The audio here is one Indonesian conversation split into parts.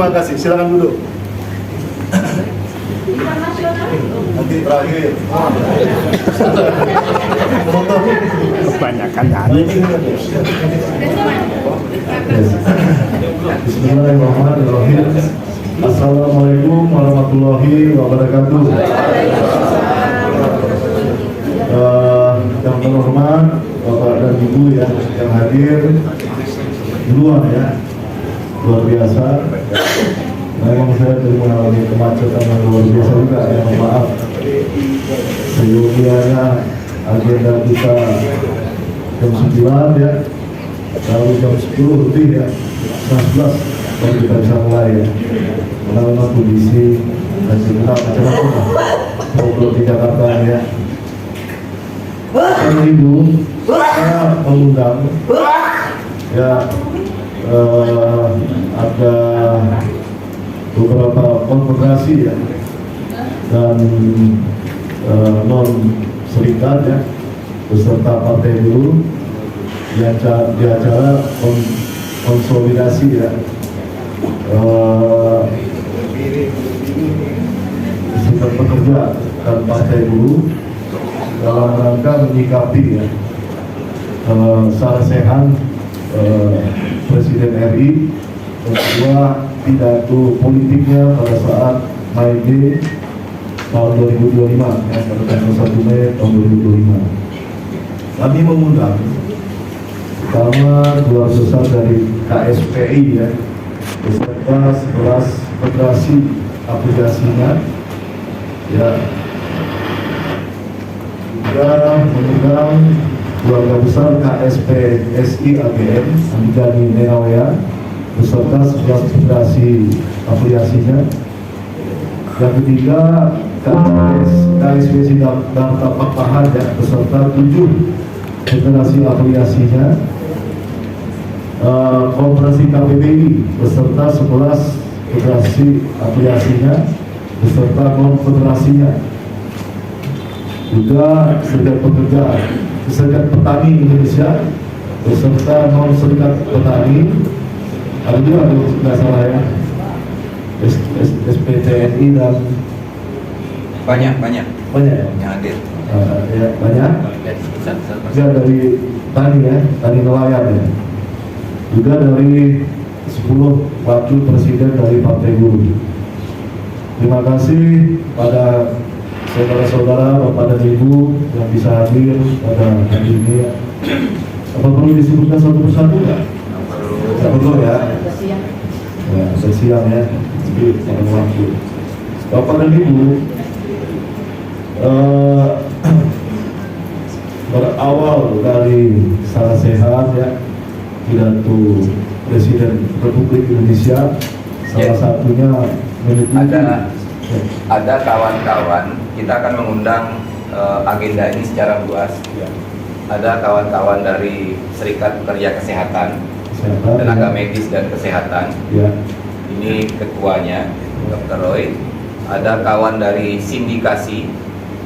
Terima kasih. Silakan duduk. Nanti terakhir. Kebanyakan hari. Bismillahirrahmanirrahim. Assalamualaikum warahmatullahi wabarakatuh. Yang terhormat Bapak dan Ibu yang hadir duluan ya, luar biasa. Memang saya baru mengalami kemacetan yang luar biasa juga, ya maaf. Seyogianya agenda kita jam 9 ya, lalu jam 10 lebih ya, 11 baru kita bisa mulai ya. Karena kondisi dan segala macam-macam problem di Jakarta ya. Karena itu saya mengundang ya, ada beberapa konfederasi ya dan non serikat ya beserta partai buruh di acara konsolidasi ya serikat pekerja dan partai buruh dalam rangka menyikapi ya sarasehan Presiden RI kedua pidato politiknya pada saat May Day tahun 2025 ya, pada tanggal 1 Mei tahun 2025. Kami mengundang pertama keluarga besar dari KSPI ya beserta 11 federasi aplikasinya ya, juga mengundang keluarga besar KSPSI AGM Andani Neawea beserta 11 federasi afiliasinya. Yang ketiga KSPSI Darta Pakpahan ya, beserta 7 federasi afiliasinya. Koperasi KPBI beserta 11 federasi afiliasinya beserta konfederasinya. Juga Serikat Pekerja, Serikat Petani Indonesia beserta non serikat petani. Ada juga nggak salah ya, SPTNI dan banyak ya? yang hadir. Ya banyak. Juga dari tani ya, tani nelayan ya. Juga dari 10 wakil presiden dari Partai Buruh. Terima kasih pada saudara-saudara, Bapak dan Ibu yang bisa hadir pada hari ini ya. Apa perlu disebutkan satu persatu nggak? Tidak perlu ya. Ya, sudah siang ya. Jadi pada waktu. Bapak dan Ibu, berawal dari sarasehan ya, pidato Presiden Republik Indonesia, salah satunya ada kawan-kawan, kita akan mengundang agenda ini secara luas. Ada kawan-kawan dari Serikat Pekerja Kesehatan, Tenaga Medis dan Kesehatan. Ini ketuanya, Dr. Roy. Ada kawan dari Sindikasi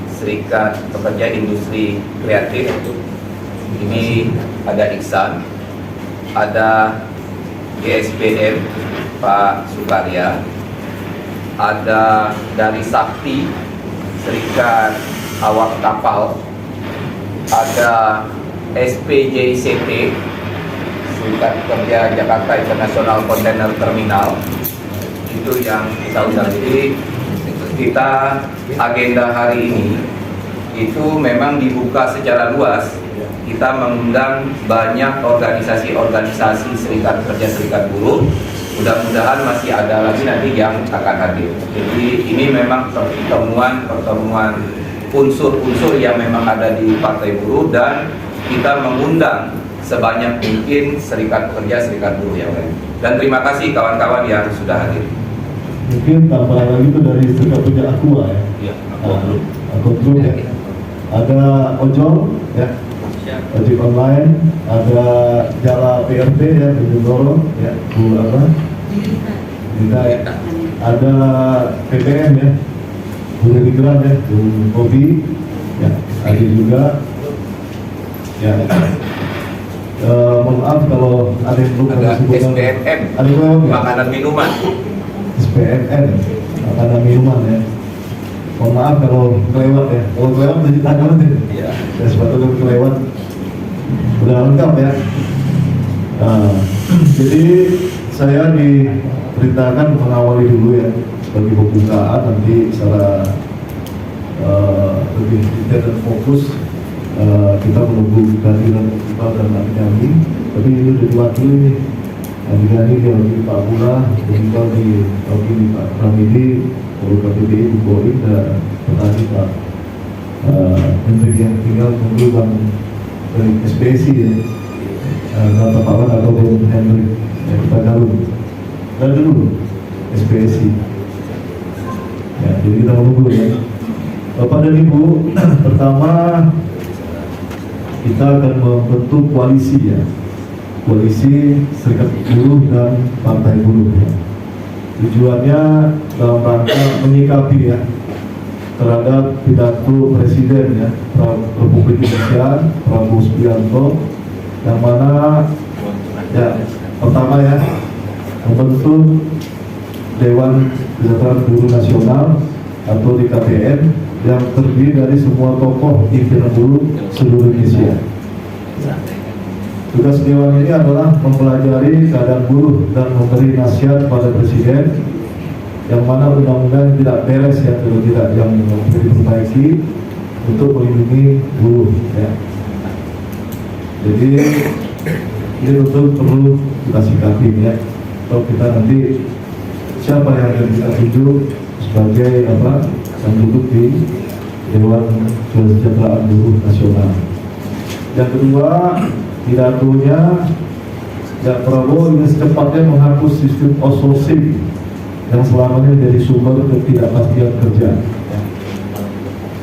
Serikat Pekerja Industri Kreatif. Ini ada Iksan. Ada GSPM Pak Sukarya. Ada dari Sakti Serikat Awak Kapal. Ada SPJCT Serikat Pekerja Jakarta International Container Terminal. Itu yang kita undang. Jadi kita agenda hari ini itu memang dibuka secara luas. Kita mengundang banyak organisasi-organisasi serikat pekerja, serikat buruh. Mudah-mudahan masih ada lagi nanti yang akan hadir. Jadi ini memang pertemuan unsur-unsur yang memang ada di Partai Buruh, dan kita mengundang sebanyak mungkin serikat pekerja, serikat buruh yang lain. Dan terima kasih kawan-kawan yang sudah hadir. Mungkin tambahan lagi itu dari Serikat Pekerja Aqua ya. Iya, Aqua Group ya. Ada Ojol ya, ojek online, ada Jala PRT ya, Bendoro ya, Bu apa? Kita ya. Ada PPM ya, Bu Migran ya, Bu Kopi ya, ada juga ya. Mohon maaf kalau ada yang belum ada disebutkan. SPMM, ada makanan minuman. SPMN, makanan minuman ya. Mohon maaf kalau kelewat ya, kalau kelewat jadi tanya nanti. Iya. Ya, sebetulnya kelewat udah lengkap ya. Nah, jadi saya diperintahkan mengawali dulu ya sebagai pembukaan, nanti secara lebih detail dan fokus kita menunggu kehadiran kita dan nyanyi. Tapi ini udah diwakili nih, nyanyi di Pak Pura, tinggal di Pak Pramidi, Guru KPBI, Bu Boim, dan petani Pak Menteri yang tinggal menunggu Bang dari SPSI ya, Kata Pawan atau Bung Henry yang kita garung dan dulu SPSI ya, jadi kita menunggu ya Bapak dan Ibu. Pertama kita akan membentuk koalisi ya, koalisi Serikat Buruh dan Partai Buruh ya. Tujuannya dalam rangka menyikapi ya terhadap pidato Presiden ya Republik Indonesia Prabowo Subianto, yang mana ya pertama ya membentuk Dewan Kesejahteraan Buruh Nasional atau DKPN yang terdiri dari semua tokoh pimpinan buruh seluruh Indonesia. Tugas Dewan ini adalah mempelajari keadaan buruh dan memberi nasihat pada Presiden, yang mana undang-undang tidak beres ya, kalau tidak yang diperbaiki untuk melindungi buruh ya. Jadi ini tentu perlu kita sikapi ya. Kalau kita nanti siapa yang akan kita tunjuk sebagai yang duduk di Dewan Kesejahteraan Buruh Nasional. Yang kedua, pidatonya ya Prabowo ingin secepatnya menghapus sistem outsourcing yang selama ini menjadi sumber ketidakpastian kerja.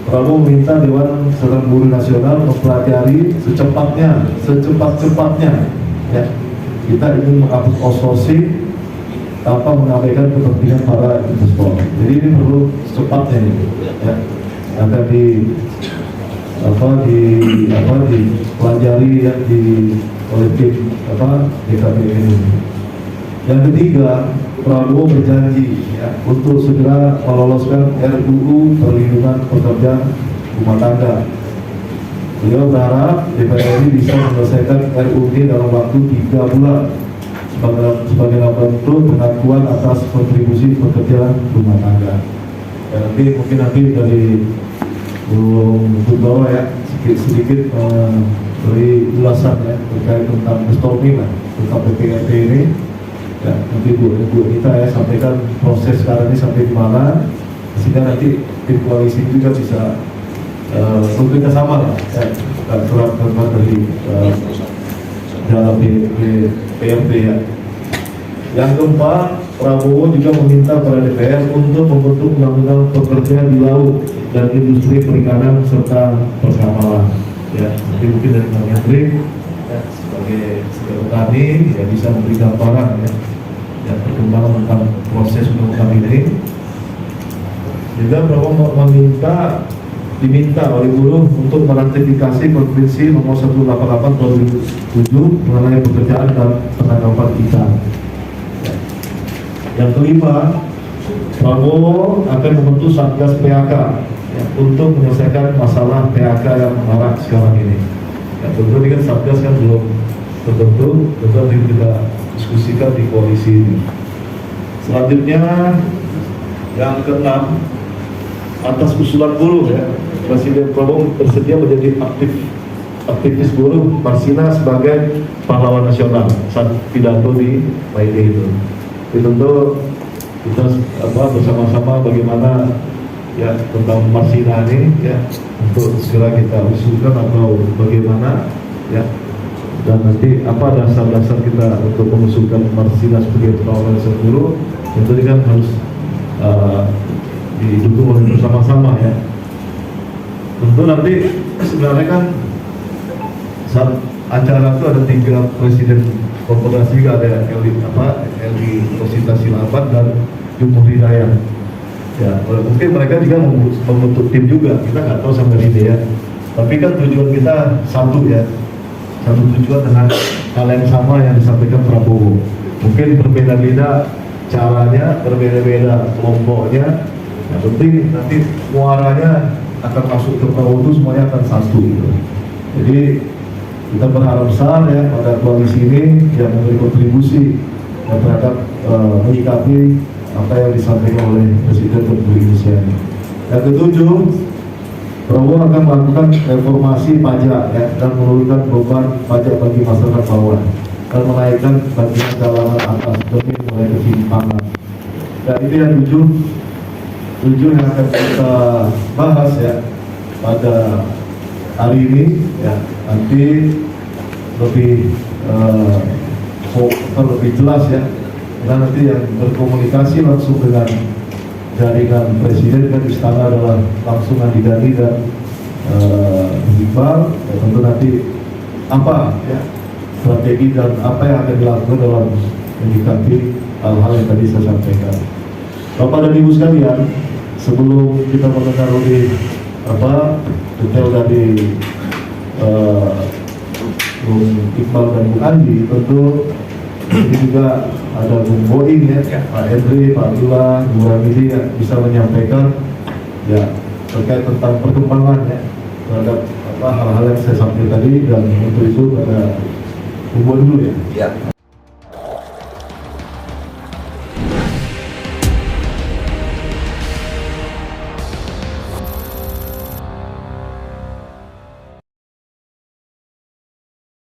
Prabowo meminta Dewan Kesejahteraan Buruh Nasional mempelajari secepat-cepatnya ya. Kita ingin menghapus outsourcing tanpa mengabaikan kepentingan para investor. Jadi ini perlu secepatnya ini ya. Akan dipelajari ya oleh tim DKPN ini. Yang ketiga, Prabowo berjanji ya, untuk segera meloloskan RUU Perlindungan Pekerja Rumah Tangga. Beliau berharap DPR ini bisa menyelesaikan RUU ini dalam waktu 3 bulan sebagai bentuk pengakuan atas kontribusi pekerjaan rumah tangga. Ya, mungkin dari Bung Budoro ya sedikit beri ulasan ya terkait tentang storming tentang PPRT ini. Ya, nanti Bu kita ya sampaikan proses sekarang ini sampai di mana, sehingga nanti tim koalisi juga bisa bekerja sama lah ya, surat dari dalam PRT ya. Yang keempat, Prabowo juga meminta pada DPR untuk membentuk undang-undang pekerja di laut dan industri perikanan serta perkapalan ya. Nanti mungkin dari Bang Hendrik ya, sebagai petani ya bisa memberi gambaran ya perkembangan tentang proses undang-undang ini. Juga Prabowo diminta oleh buruh untuk meratifikasi Konvensi Nomor 188 2007 mengenai pekerjaan dan penangkapan ikan. Yang kelima, Prabowo akan membentuk Satgas PHK ya, untuk menyelesaikan masalah PHK yang marak sekarang ini. Ya, tentu ini kan Satgas kan belum terbentuk, tentu kita diskusikan di koalisi ini. Selanjutnya, yang keenam, atas usulan buruh ya, Presiden Prabowo bersedia menjadi aktivis buruh Parsina sebagai pahlawan nasional saat pidato di May Day itu. Jadi tentu kita bersama-sama bagaimana ya tentang Parsina ini ya untuk segera kita usulkan atau bagaimana ya, dan nanti apa dasar-dasar kita untuk mengusulkan Parsina sebagai pahlawan nasional buruh, tentu ini kan harus didukung oleh bersama-sama ya. Tentu nanti sebenarnya kan saat acara itu ada 3 presiden konfederasi, ada LD Rosita Silaban dan Jumhur Hidayat. Ya, mungkin mereka juga membentuk tim juga, kita nggak tahu sampai ini ya. Tapi kan tujuan kita satu ya, satu tujuan dengan hal yang sama yang disampaikan Prabowo. Mungkin perbedaan lidah caranya berbeda-beda, kelompoknya. Yang penting nanti muaranya akan masuk ke Prabowo itu semuanya akan satu gitu. Jadi kita berharap besar ya pada koalisi ini yang memberi kontribusi terhadap menyikapi apa yang disampaikan oleh Presiden Republik Indonesia. Yang ketujuh, Prabowo akan melakukan reformasi pajak ya, dan menurunkan beban pajak bagi masyarakat bawah dan menaikkan bagian kalangan atas demi mulai ketimpangan. Dan ini yang tujuh yang akan kita bahas ya pada hari ini ya, nanti lebih lebih jelas ya, dan nanti yang berkomunikasi langsung dengan jaringan Presiden dan Istana adalah langsung Andi Gani dan Iqbal. Ya, tentu nanti apa ya strategi dan apa yang akan dilakukan dalam menyikapi hal-hal yang tadi saya sampaikan. Bapak dan Ibu sekalian, sebelum kita mendengar lebih detail dari Bung Iqbal dan Bung Andi, tentu ini juga ada Bung Boing ya, Pak Henry, Pak Abdullah, Bung Ramidi yang bisa menyampaikan ya terkait tentang perkembangan ya terhadap hal-hal yang saya sampaikan tadi, dan untuk itu ada Bung Boing dulu ya.